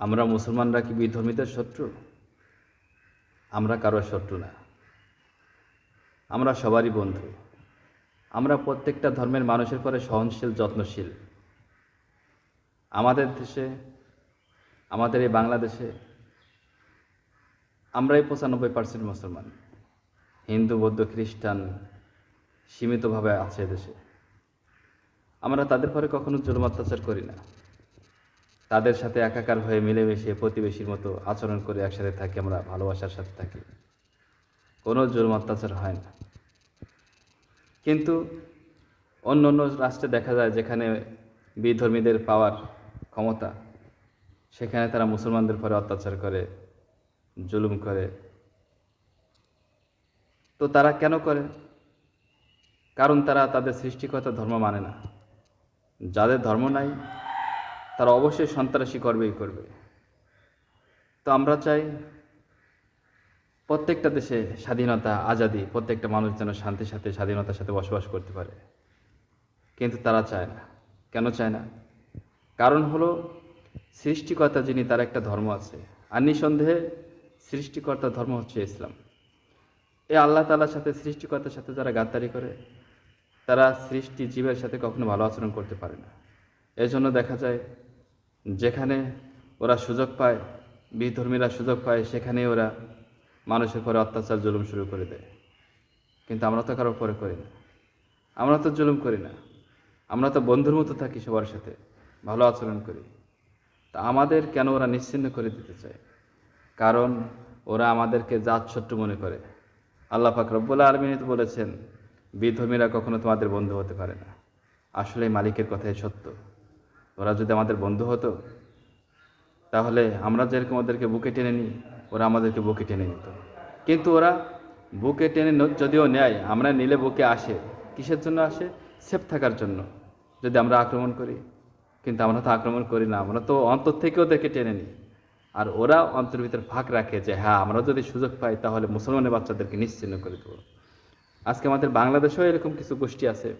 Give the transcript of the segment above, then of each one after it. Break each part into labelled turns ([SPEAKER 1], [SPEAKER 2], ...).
[SPEAKER 1] আমরা মুসলমানরা কি বিধর্মীদের শত্রু? আমরা কারো শত্রু না, আমরা সবারই বন্ধু। আমরা প্রত্যেকটা ধর্মের মানুষের পরে সহনশীল, যত্নশীল। আমাদের দেশে, আমাদের এই বাংলাদেশে আমরাই 95% মুসলমান। হিন্দু, বৌদ্ধ, খ্রিস্টান সীমিতভাবে আছে দেশে। আমরা তাদের পরে কখনো জুলুম অত্যাচার করি না। তাদের সাথে একাকার হয়ে মিলেমিশে প্রতিবেশীর মতো আচরণ করে একসাথে থাকি, আমরা ভালোবাসার সাথে থাকি, কোনো জুলুম অত্যাচার হয় না। কিন্তু অন্য অন্য রাষ্ট্রে দেখা যায় যেখানে বিধর্মীদের পাওয়ার ক্ষমতা, সেখানে তারা মুসলমানদের পরে অত্যাচার করে, জুলুম করে। তো তারা কেন করে? কারণ তারা তাদের সৃষ্টিকর্তা ধর্ম মানে না। যাদের ধর্ম নাই তারা অবশ্যই সন্ত্রাসী করবেই করবে। তো আমরা চাই প্রত্যেকটা দেশে স্বাধীনতা, আজাদি, প্রত্যেকটা মানুষ যেন শান্তির সাথে, স্বাধীনতার সাথে বসবাস করতে পারে। কিন্তু তারা চায় না। কেন চায় না? কারণ হলো সৃষ্টিকর্তা যিনি, তার একটা ধর্ম আছে, আর নিঃসন্দেহে সৃষ্টিকর্তার ধর্ম হচ্ছে ইসলাম। এই আল্লাহ তাআলার সাথে, সৃষ্টিকর্তার সাথে যারা গাদ্দারি করে, তারা সৃষ্টি জীবের সাথে কখনো ভালো আচরণ করতে পারে না। এজন্য দেখা যায় যেখানে ওরা সুযোগ পায়, বিধর্মীরা সুযোগ পায়, সেখানেই ওরা মানুষের পরে অত্যাচার, জুলুম শুরু করে দেয়। কিন্তু আমরা তো কারোর পরে করি না, আমরা তো জুলুম করি না, আমরা তো বন্ধুর মতো থাকি, সবার সাথে ভালো আচরণ করি। তা আমাদের কেন ওরা নিশ্চিহ্ন করে দিতে চায়? কারণ ওরা আমাদেরকে জাত শত্রু মনে করে। আল্লাহ পাক রব্বুল আলামিন তো বলেছেন, বিধর্মীরা কখনো তোমাদের বন্ধু হতে পারে না। আসলে মালিকের কথাই সত্য। ওরা যদি আমাদের বন্ধু হতো, তাহলে আমরা যেরকম ওদেরকে বুকে টেনে নিই, ওরা আমাদেরকে বুকে টেনে নিত। কিন্তু ওরা বুকে টেনে যদিও নেয়, আমরা নিলে বুকে আসে। কিসের জন্য আসে? সেফ থাকার জন্য। যদি আমরা আক্রমণ করি, কিন্তু আমরা তো আক্রমণ করি না, আমরা তো অন্তর থেকে ওদেরকে টেনে নিই। আর ওরা অন্তর ভিতরে ফাঁক রাখে যে হ্যাঁ, আমরা যদি সুযোগ পাই তাহলে মুসলমানের বাচ্চাদেরকে নিশ্চিহ্ন করে দেবো। আজকে আমাদের বাংলাদেশেও এরকম কিছু গোষ্ঠী আছে।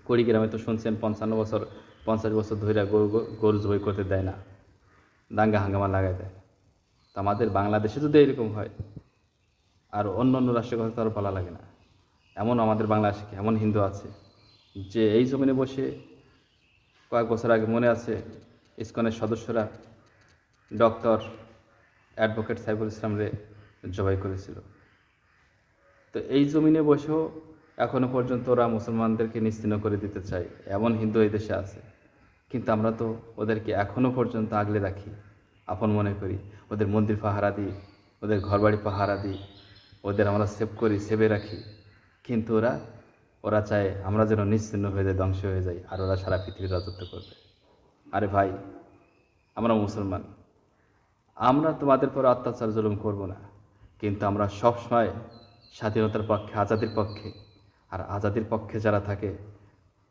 [SPEAKER 1] কুড়িগ্রামে তো শুনছেন 50 বছর ধরে গরু জবাই করতে দেয় না, দাঙ্গা হাঙ্গামা লাগাই দেয়। তো আমাদের বাংলাদেশে যদি এরকম হয়, আর অন্য অন্য রাষ্ট্রের কথা তো আরও বলা লাগে না। এমন আমাদের বাংলাদেশে এমন হিন্দু আছে যে এই জমিনে বসে কয়েক বছর আগে মনে আছে ইসকনের সদস্যরা ডক্টর অ্যাডভোকেট সাইফুল ইসলামরে জবাই করেছিল। তো এই জমিনে বসেও এখনও পর্যন্ত ওরা মুসলমানদেরকে নিশ্চিহ্ন করে দিতে চায়, এমন হিন্দু এই দেশে আছে। কিন্তু আমরা তো ওদেরকে এখনও পর্যন্ত আগলে রাখি, আপন মনে করি, ওদের মন্দির পাহারা দিই, ওদের ঘরবাড়ি পাহারা দিই, ওদের আমরা সেভ করি, সেভে রাখি। কিন্তু ওরা চায় আমরা যেন নিশ্চিহ্ন হয়ে যাই, ধ্বংস হয়ে যাই, আর ওরা সারা পৃথিবীর রাজত্ব করবে। আরে ভাই, আমরা মুসলমান, আমরা তোমাদের পরে অত্যাচার জুলুম করব না। কিন্তু আমরা সবসময় স্বাধীনতার পক্ষে, আজাদির পক্ষে। আর আজাদির পক্ষে যারা থাকে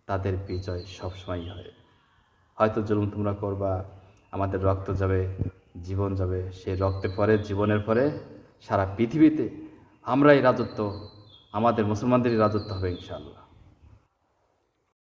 [SPEAKER 1] তাদের বিজয় সবসময়ই হয়। হয়তো জুলুম তোমরা করবা, আমাদের রক্ত যাবে, জীবন যাবে, সেই রক্তের পরে, জীবনের পরে সারা পৃথিবীতে আমরাই রাজত্ব, আমাদের মুসলমানদেরই রাজত্ব হবে ইনশাআল্লাহ।